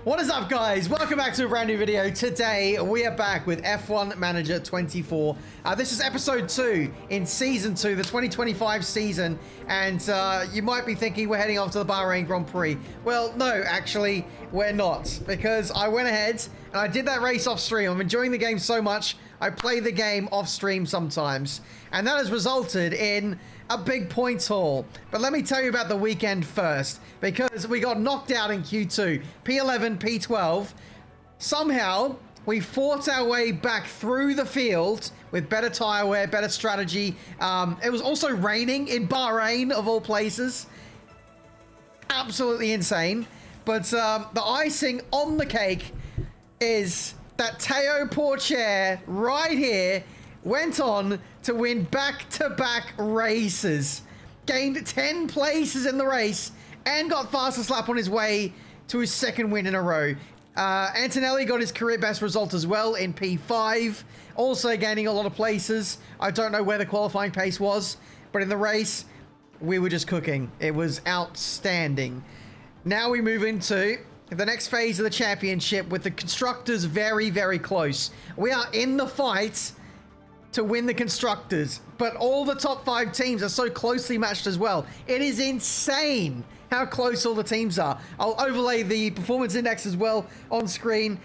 What is up, guys? Welcome back to a brand new video. Today we are back with F1 Manager 24. This is episode 2 in season 2, the 2025 season, and you might be thinking we're heading off to the Bahrain Grand Prix. Well, no, actually we're not, because I went ahead and I did that race off stream. I'm enjoying the game so much I play the game off stream sometimes, and that has resulted in a big points haul. But let me tell you about the weekend first, because we got knocked out in Q2, P11, P12. Somehow we fought our way back through the field with better tire wear, better strategy. It was also raining in Bahrain, of all places. Absolutely insane. But the icing on the cake is that Teo Porcher right here went on to win back-to-back races, gained 10 places in the race, and got fastest lap on his way to his second win in a row. Antonelli got his career best result as well in P5, also gaining a lot of places. I don't know where the qualifying pace was, but in the race, we were just cooking. It was outstanding. Now we move into the next phase of the championship with the Constructors very, very close. We are in the fight to win the Constructors, but all the top 5 teams are so closely matched as well. It is insane how close all the teams are. I'll overlay the performance index as well on screen.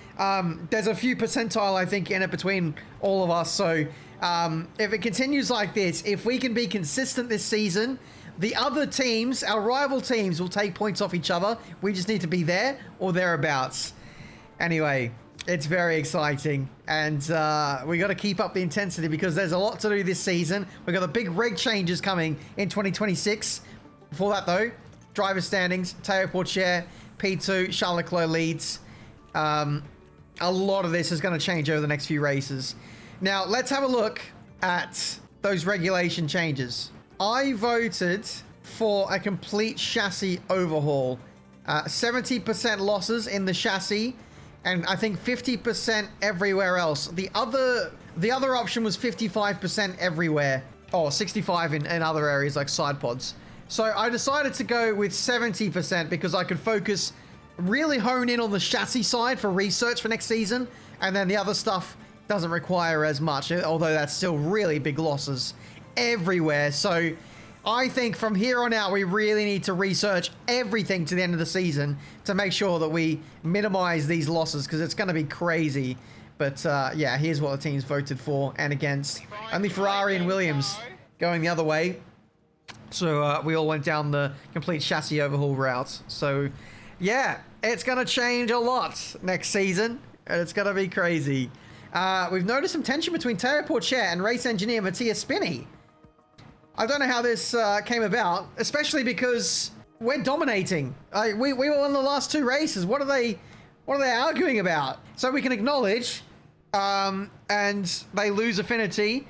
There's a few percentile, I think, in it between all of us. So if it continues like this, if we can be consistent this season, the other teams, our rival teams, will take points off each other. We just need to be there or thereabouts. Anyway, it's very exciting, and we got to keep up the intensity because there's a lot to do this season. We've got the big reg changes coming in 2026. Before that, though, driver standings: Teo Porcher, P2, Charles Leclerc leads. A lot of this is going to change over the next few races. Now, let's have a look at those regulation changes. I voted for a complete chassis overhaul. 70% losses in the chassis, and I think 50% everywhere else. The other option was 55% everywhere, or 65 in other areas like side pods. So I decided to go with 70% because I could focus, really hone in on the chassis side for research for next season, and then the other stuff doesn't require as much, although that's still really big losses everywhere. So I think from here on out, we really need to research everything to the end of the season to make sure that we minimize these losses, because it's going to be crazy. But yeah, here's what the teams voted for and against. Only Ferrari and Williams going the other way. So we all went down the complete chassis overhaul route. So yeah, it's going to change a lot next season, and it's going to be crazy. We've noticed some tension between Teo Porcher and race engineer Mattia Spinny. I don't know how this came about, especially because we're dominating. We won the last 2 races. What are they arguing about? So we can acknowledge, and they lose affinity.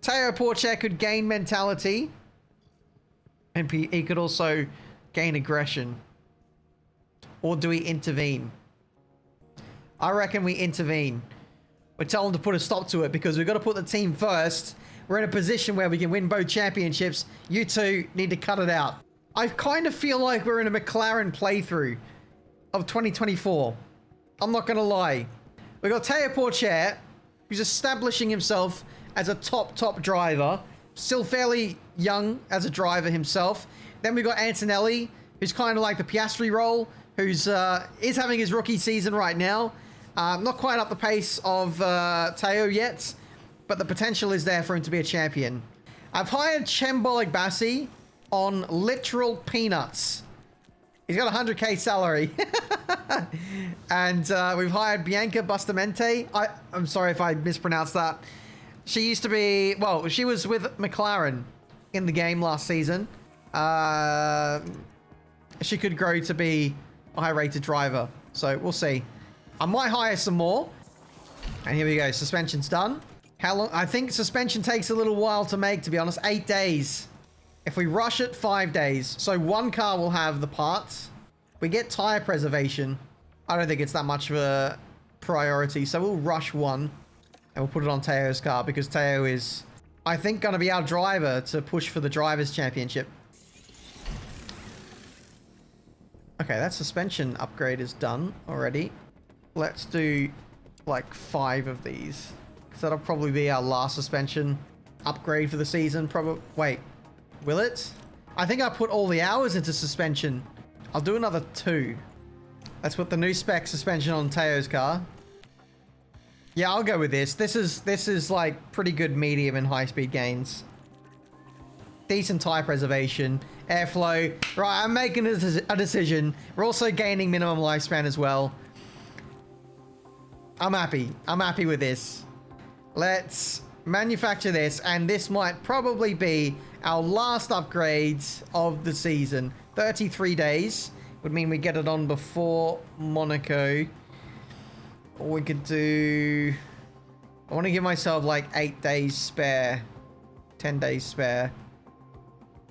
Teo Porcher could gain mentality, and he could also gain aggression. Or do we intervene? I reckon we intervene. We tell them to put a stop to it because we've got to put the team first. We're in a position where we can win both championships. You two need to cut it out. I kind of feel like we're in a McLaren playthrough of 2024. I'm not going to lie. We've got Teo Porcher, who's establishing himself as a top driver. Still fairly young as a driver himself. Then we've got Antonelli, who's kind of like the Piastri role, who's is having his rookie season right now. Not quite up the pace of Teo yet, but the potential is there for him to be a champion. I've hired Chembolic Bassi on literal peanuts. He's got a 100k salary. And we've hired Bianca Bustamante. I'm sorry if I mispronounced that. She used to be, well, she was with McLaren in the game last season. She could grow to be a high-rated driver, so we'll see. I might hire some more. And here we go, suspension's done. How long? I think suspension takes a little while to make, to be honest. 8 days. If we rush it, 5 days. So one car will have the parts. We get tire preservation. I don't think it's that much of a priority. So we'll rush one. And we'll put it on Teo's car because Teo is, I think, going to be our driver to push for the Drivers' Championship. Okay, that suspension upgrade is done already. Let's do like 5 of these. Because that'll probably be our last suspension upgrade for the season. Probably. Wait, will it? I think I put all the hours into suspension. I'll do another 2. Let's put the new spec suspension on Teo's car. Yeah, I'll go with this. This is like pretty good medium and high speed gains. Decent tire preservation, airflow. Right, I'm making a decision. We're also gaining minimum lifespan as well. I'm happy. I'm happy with this. Let's manufacture this, and this might probably be our last upgrade of the season. 33 days would mean we get it on before Monaco. Or we could do... I want to give myself like 8 days spare. 10 days spare.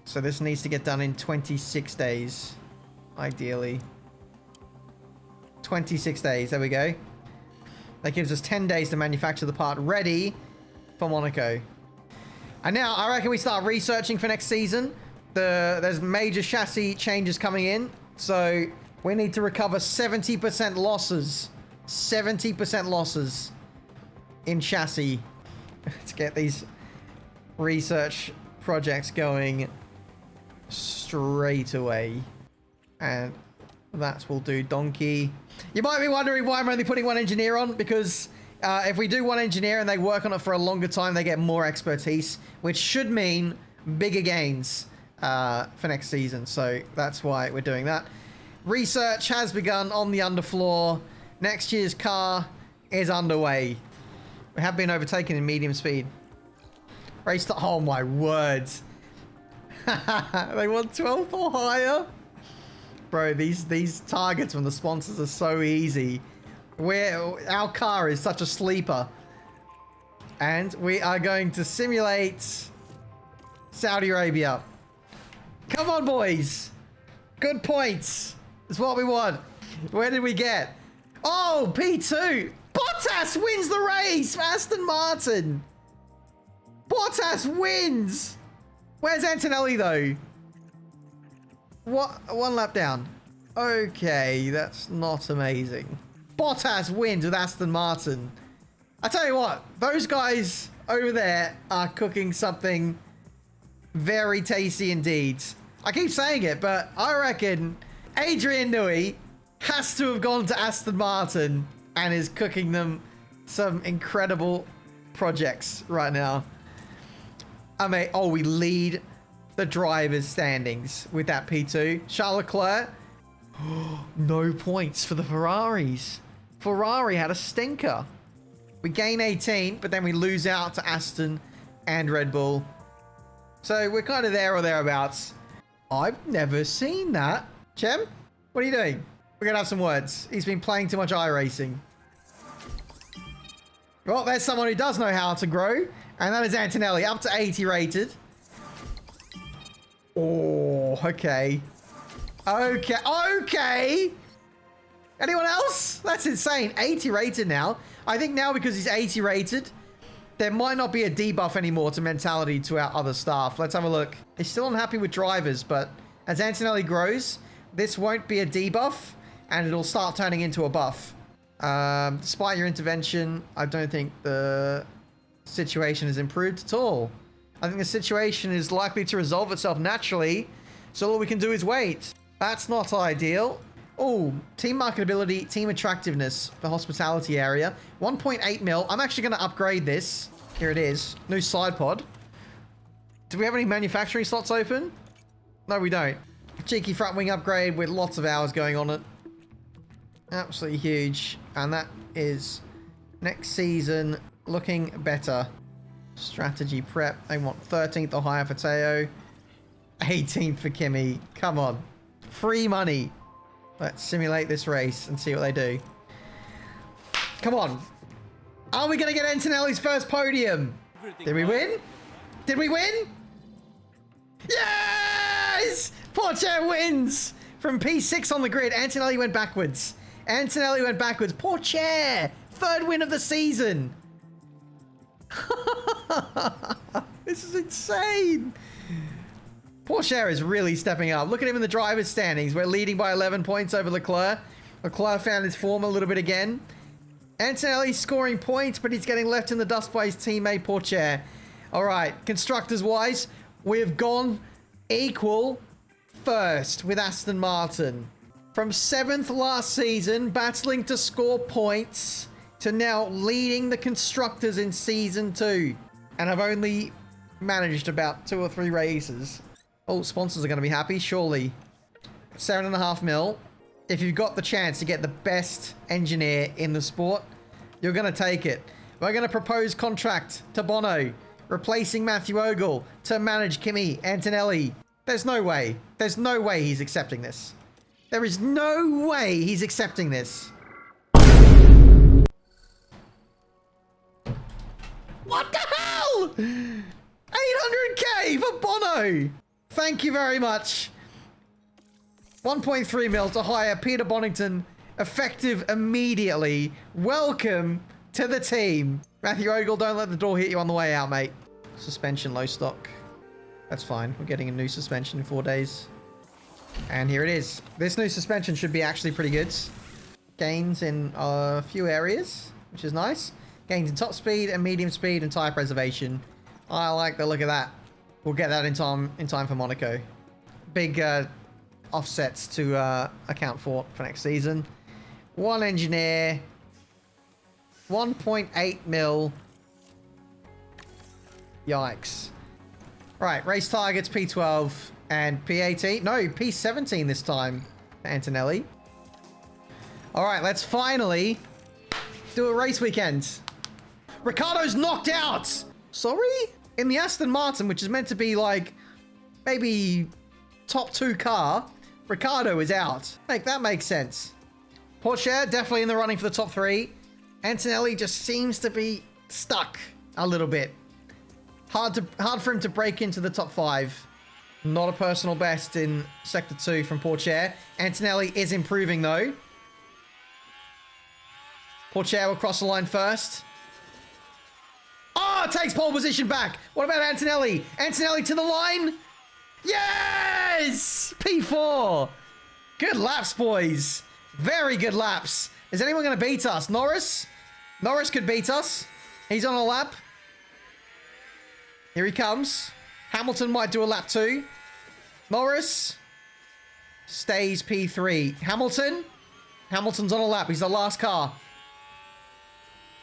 So this needs to get done in 26 days, ideally. 26 days, there we go. That gives us 10 days to manufacture the part ready for Monaco. And now I reckon we start researching for next season. There's major chassis changes coming in. So we need to recover 70% losses. 70% losses in chassis. Let's get these research projects going straight away. And that will do donkey. You might be wondering why I'm only putting 1 engineer on, because if we do 1 engineer and they work on it for a longer time, they get more expertise, which should mean bigger gains for next season. So that's why we're doing that. Research has begun on the underfloor. Next year's car is underway. We have been overtaken in medium speed. Race to... Oh my words. They want 12th or higher? Bro, these targets from the sponsors are so easy. Our car is such a sleeper. And we are going to simulate Saudi Arabia. Come on, boys. Good points. That's what we want. Where did we get? Oh, P2. Bottas wins the race for Aston Martin. Bottas wins. Where's Antonelli, though? What? 1 lap down. Okay, that's not amazing. Bottas wins with Aston Martin. I tell you what, those guys over there are cooking something very tasty indeed. I keep saying it, but I reckon Adrian Newey has to have gone to Aston Martin and is cooking them some incredible projects right now. I mean, oh, we lead the drivers' standings with that P2. Charles Leclerc, no points for the Ferraris. Ferrari had a stinker. We gain 18, but then we lose out to Aston and Red Bull. So we're kind of there or thereabouts. I've never seen that. Chem, what are you doing? We're going to have some words. He's been playing too much iRacing. Well, there's someone who does know how to grow, and that is Antonelli, up to 80 rated. Oh, okay. Okay. Anyone else? That's insane. 80 rated now. I think now because he's 80 rated, there might not be a debuff anymore to mentality to our other staff. Let's have a look. He's still unhappy with drivers, but as Antonelli grows, this won't be a debuff, and it'll start turning into a buff. Despite your intervention, I don't think the situation has improved at all. I think the situation is likely to resolve itself naturally, so all we can do is wait. That's not ideal. Oh, team marketability, team attractiveness for hospitality area. 1.8 mil. I'm actually going to upgrade this. Here it is. New side pod. Do we have any manufacturing slots open? No, we don't. Cheeky front wing upgrade with lots of hours going on it. Absolutely huge. And that is next season looking better. Strategy prep. They want 13th or higher for Teo. 18th for Kimi. Come on. Free money. Let's simulate this race and see what they do. Come on. Are we going to get Antonelli's first podium? Did we win? Did we win? Yes! Porsche wins! From P6 on the grid, Antonelli went backwards. Antonelli went backwards. Porsche! Third win of the season. This is insane. Porsche is really stepping up. Look at him in the driver's standings. We're leading by 11 points over Leclerc. Leclerc found his form a little bit again. Antonelli's scoring points, but he's getting left in the dust by his teammate Porsche. All right, constructors-wise, we've gone equal first with Aston Martin. From 7th last season, battling to score points, to now leading the constructors in Season 2. And I've only managed about 2 or 3 races. Oh, sponsors are going to be happy, surely. 7.5 mil. If you've got the chance to get the best engineer in the sport, you're going to take it. We're going to propose contract to Bono, replacing Matthew Ogle to manage Kimi Antonelli. There's no way. There's no way he's accepting this. There is no way he's accepting this. What the hell? 800k for Bono. Thank you very much. 1.3 mil to hire Peter Bonington, effective immediately. Welcome to the team. Matthew Ogle, don't let the door hit you on the way out, mate. Suspension low stock. That's fine. We're getting a new suspension in 4 days. And here it is. This new suspension should be actually pretty good. Gains in a few areas, which is nice. Gains in top speed and medium speed and tire preservation. I like the look of that. We'll get that in time for Monaco. Big offsets to account for next season. 1 engineer. 1.8 mil. Yikes. Right, race targets P12 and P18. No, P17 this time, Antonelli. All right, let's finally do a race weekend. Ricciardo's knocked out. Sorry? In the Aston Martin, which is meant to be like maybe top 2 car, Ricciardo is out. That makes sense. Porsche definitely in the running for the top 3. Antonelli just seems to be stuck a little bit. Hard for him to break into the top 5. Not a personal best in Sector 2 from Porsche. Antonelli is improving though. Porsche will cross the line first. Oh, takes pole position back. What about Antonelli? Antonelli to the line. Yes! P4. Good laps, boys. Very good laps. Is anyone going to beat us? Norris? Norris could beat us. He's on a lap. Here he comes. Hamilton might do a lap 2. Norris stays P3. Hamilton? Hamilton's on a lap. He's the last car.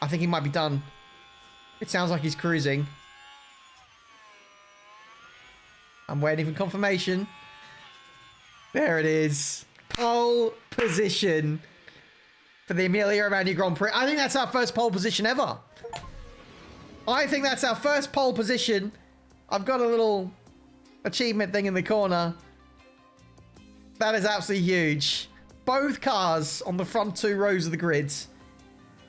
I think he might be done. It sounds like he's cruising. I'm waiting for confirmation. There it is. Pole position for the Emilia Romagna Grand Prix. I think that's our first pole position ever. I think that's our first pole position. I've got a little achievement thing in the corner. That is absolutely huge. Both cars on the front 2 rows of the grids.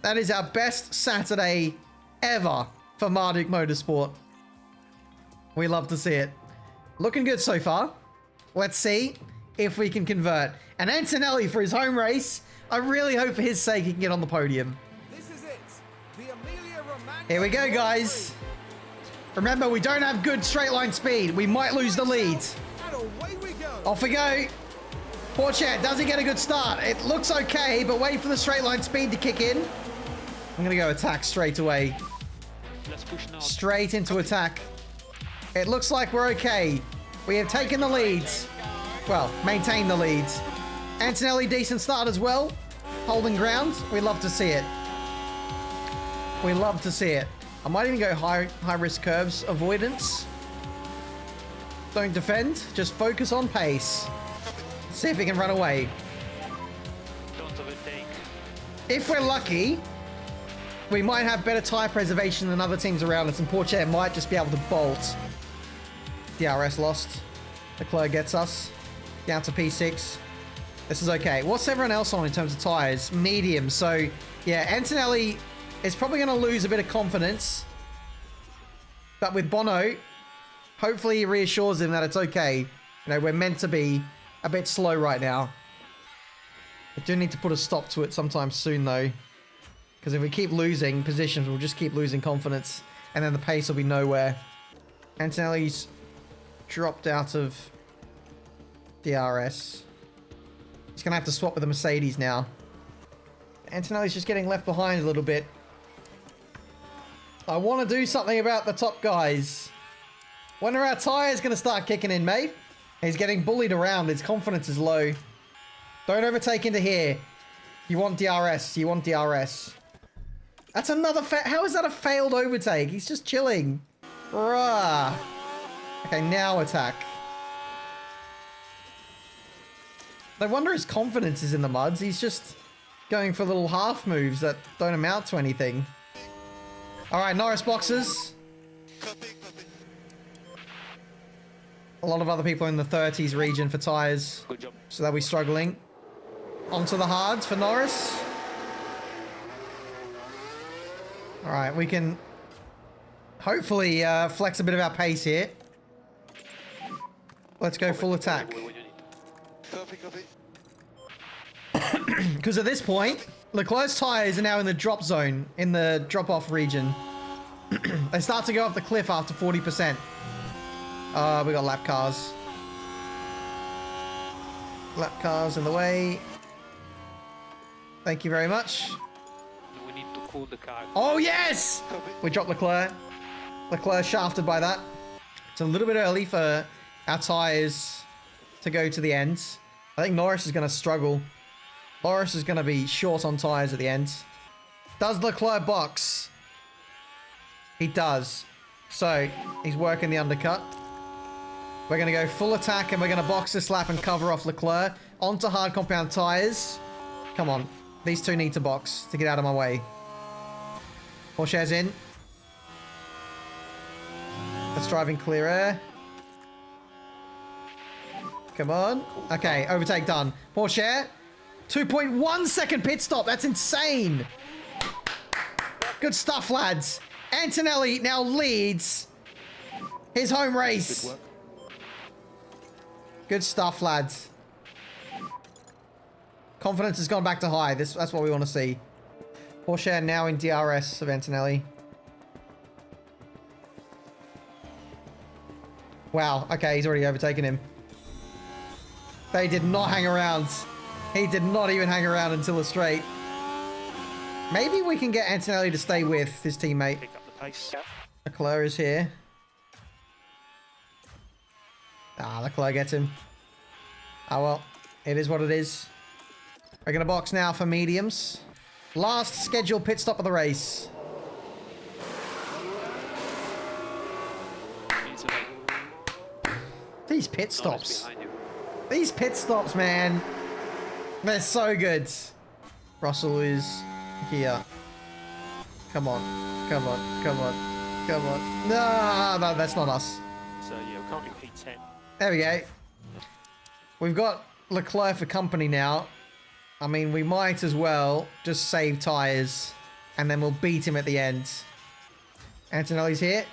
That is our best Saturday ever for Marduk Motorsport. We love to see it. Looking good so far. Let's see if we can convert. And Antonelli for his home race. I really hope for his sake he can get on the podium. This is it. The Emilia Romagna. Here we go, guys. Remember, we don't have good straight line speed. We might lose the lead. And away we go. Off we go. Porsche, does he get a good start? It looks okay, but wait for the straight line speed to kick in. I'm going to go attack straight away. Let's push now. Straight into attack. It looks like we're okay. We have taken the leads. Well, maintain the leads. Antonelli, decent start as well. Holding ground. We love to see it. We love to see it. I might even go high risk curves avoidance. Don't defend. Just focus on pace. See if we can run away. Don't overtake. If we're lucky, we might have better tire preservation than other teams around us, and Porsche might just be able to bolt. DRS lost. Leclerc gets us down to P6. This is okay. What's everyone else on in terms of tires? Medium. So, yeah, Antonelli is probably going to lose a bit of confidence. But with Bono, hopefully he reassures him that it's okay. You know, we're meant to be a bit slow right now. I do need to put a stop to it sometime soon, though. Because if we keep losing positions, we'll just keep losing confidence. And then the pace will be nowhere. Antonelli's dropped out of DRS. He's going to have to swap with the Mercedes now. Antonelli's just getting left behind a little bit. I want to do something about the top guys. When are our tyres going to start kicking in, mate? He's getting bullied around. His confidence is low. Don't overtake into here. You want DRS. You want DRS. That's another how is that a failed overtake? He's just chilling. Bruh. Okay, now attack. No wonder his confidence is in the muds. He's just going for little half moves that don't amount to anything. All right, Norris boxes. A lot of other people in the 30s region for tyres. Good job. So they'll be struggling. Onto the hards for Norris. All right, we can hopefully flex a bit of our pace here. Let's go full attack. Because at this point, Leclerc's tyres are now in the drop zone, in the drop-off region. They start to go off the cliff after 40%. We got lap cars. Lap cars in the way. Thank you very much. We need to cool the car. Oh, yes! We dropped Leclerc. Leclerc shafted by that. It's a little bit early for our tyres to go to the end. I think Norris is going to struggle. Norris is going to be short on tyres at the end. Does Leclerc box? He does. So, he's working the undercut. We're going to go full attack and we're going to box this lap and cover off Leclerc. Onto hard compound tyres. Come on. These two need to box to get out of my way. Porsche's in. That's driving clear air. Come on. Okay, overtake done. Porsche. 2.1 second pit stop. That's insane. Good stuff, lads. Antonelli now leads his home race. Good work. Good stuff, lads. Confidence has gone back to high. That's what we want to see. Porsche now in DRS of Antonelli. Wow. Okay, he's already overtaken him. They did not hang around. He did not even hang around until the straight. Maybe we can get Antonelli to stay with his teammate. Pick up the pace. Leclerc is here. Ah, Leclerc gets him. Oh well, it is what it is. We're going to box now for mediums. Last scheduled pit stop of the race. These pit stops. These pit stops, man. They're so good. Russell is here. Come on. Come on. Come on. Come on. No, that's not us. So yeah, we're currently P10. There we go. We've got Leclerc for company now. I mean, we might as well just save tyres and then we'll beat him at the end. Antonelli's here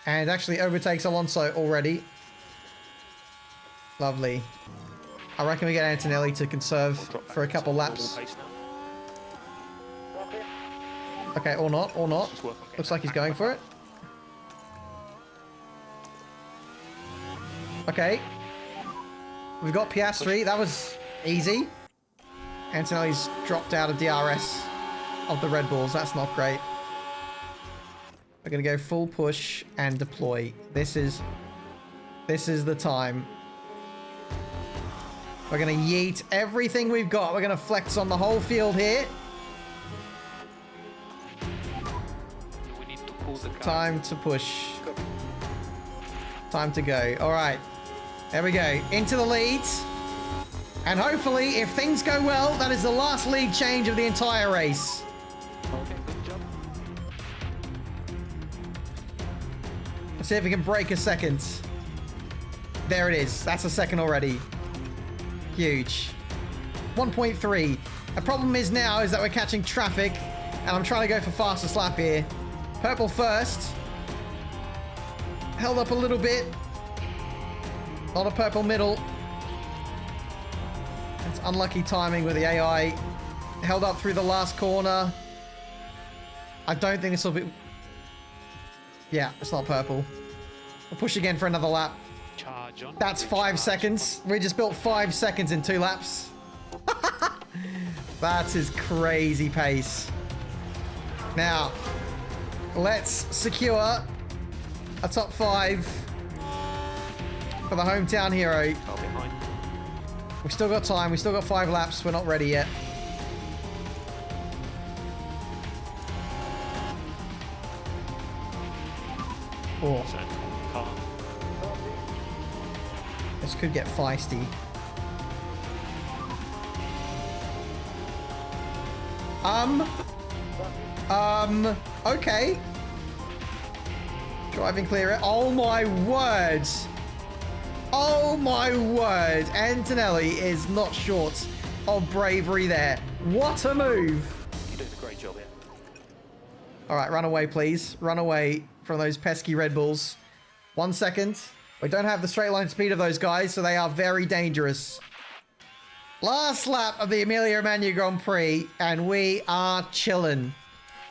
and actually overtakes Alonso already. Lovely. I reckon we get Antonelli to conserve for a couple laps. Okay, or not, or not. Looks like he's going for it. Okay. We've got Piastri. That was easy. Antonelli's dropped out of DRS of the Red Bulls. That's not great. We're going to go full push and deploy. This is the time. We're going to yeet everything we've got. We're going to flex on the whole field here. We need to pull the car. Time to push. Time to go. All right. There we go. Into the leads. And hopefully, if things go well, that is the last lead change of the entire race. Okay, good job. Let's see if we can break a second. There it is. That's a second already. Huge. 1.3. The problem is now is that we're catching traffic, and I'm trying to go for fastest lap here. Purple first. Held up a little bit. Not a purple middle. It's unlucky timing with the AI. Held up through the last corner. I don't think this will be... Yeah, it's not purple. We'll push again for another lap. Charge on. That's 5 seconds. We just built 5 seconds in 2 laps. That is crazy pace. Now, let's secure a top 5 for the hometown hero. Oh, behind. We've still got time. We've still got 5 laps. We're not ready yet. Oh, So, car. this could get feisty. Okay. Driving clear. Oh my words. Oh my word. Antonelli is not short of bravery there. What a move. You're doing a great job here. All right, run away, please. Run away from those pesky Red Bulls. 1 second. We don't have the straight line speed of those guys, so they are very dangerous. Last lap of the Emilia Romagna Grand Prix, and we are chilling.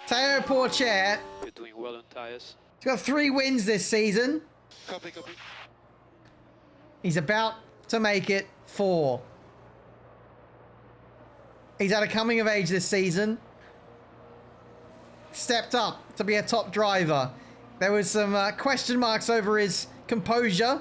Teo Porcher, You're doing well on tires. he's got 3 wins this season. Copy, copy. He's about to make it 4. He's had a coming of age this season. Stepped up to be a top driver. There was some question marks over his composure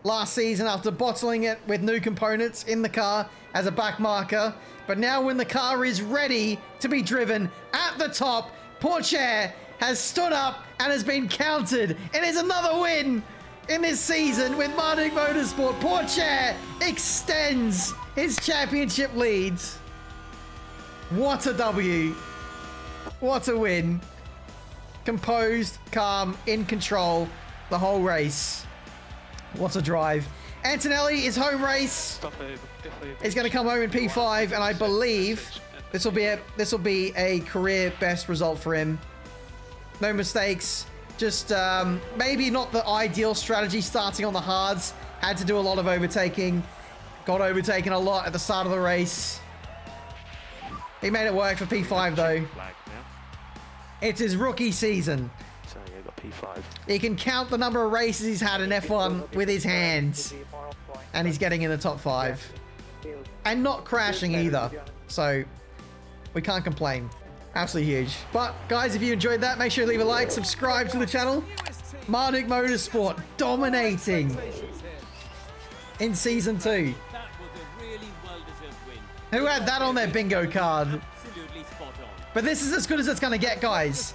last season after bottling it with new components in the car as a back marker. But now when the car is ready to be driven at the top, Porcher has stood up and has been counted. It is another win in this season with Marduk Motorsport. Porcher extends his championship lead. What a W. What a win. Composed, calm, in control the whole race. What a drive. Antonelli, his home race, Stop over. is going to come home in P5, and I believe this will be a career best result for him. No mistakes. Just maybe not the ideal strategy starting on the hards. Had to do a lot of overtaking. Got overtaken a lot at the start of the race. He made it work for P5 though. Flag now. It's his rookie season. So yeah, got P5. He can count the number of races he's had in F1 with his hands. And he's getting in the top 5. And not crashing either. So we can't complain. Absolutely huge. But guys, if you enjoyed that, make sure you leave a like, subscribe to the channel. Marduk Motorsport dominating in season 2. That was a really well-deserved win. Who had that on their bingo card? Absolutely spot on. But this is as good as it's going to get, guys.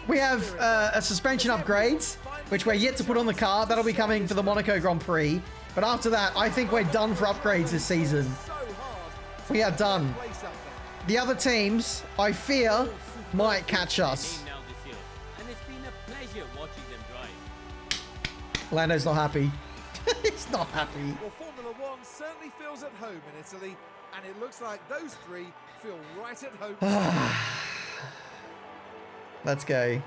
We have a suspension upgrade, which we're yet to put on the car. That'll be coming for the Monaco Grand Prix. But after that, I think we're done for upgrades this season. We are done. The other teams, I fear, might catch us. Now this year, and it's been a pleasure watching them drive. Lando's not happy. He's not happy. Well, Formula One certainly feels at home in Italy, and it looks like those 3 feel right at home. Let's go.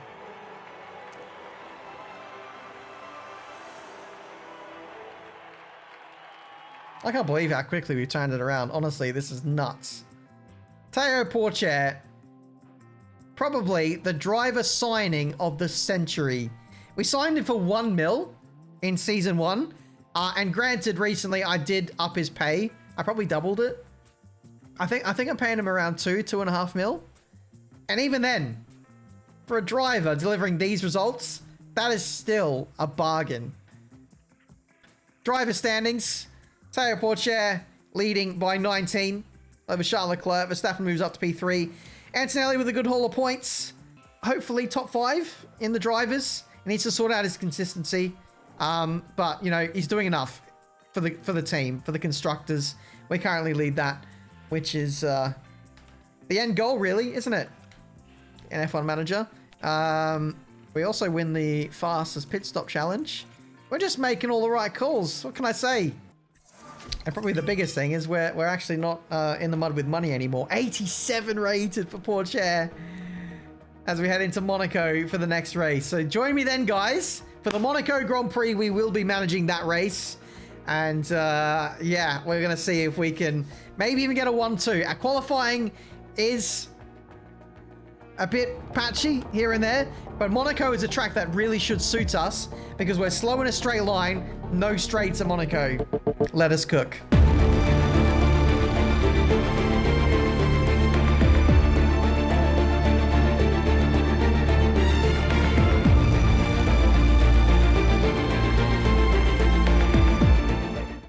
I can't believe how quickly we turned it around. Honestly, this is nuts. Teo Porcher, probably the driver signing of the century. We signed him for 1 mil in season 1. And granted, recently I did up his pay. I probably doubled it. I think I'm paying him around 2.5 mil. And even then, for a driver delivering these results, that is still a bargain. Driver standings. Teo Porcher leading by 19 over Charles Leclerc. Verstappen moves up to P3. Antonelli with a good haul of points. Hopefully top 5 in the drivers. He needs to sort out his consistency. But, you know, he's doing enough for the team, for the constructors. We currently lead that, which is the end goal, really, isn't it? In F1 Manager. We also win the fastest pit stop challenge. We're just making all the right calls. What can I say? And probably the biggest thing is we're actually not in the mud with money anymore. 87 rated for Porcher as we head into Monaco for the next race. So join me then, guys. For the Monaco Grand Prix, we will be managing that race. And yeah, we're going to see if we can maybe even get a 1-2. Our qualifying is a bit patchy here and there, but Monaco is a track that really should suit us because we're slow in a straight line, No straight to Monaco. Let us cook.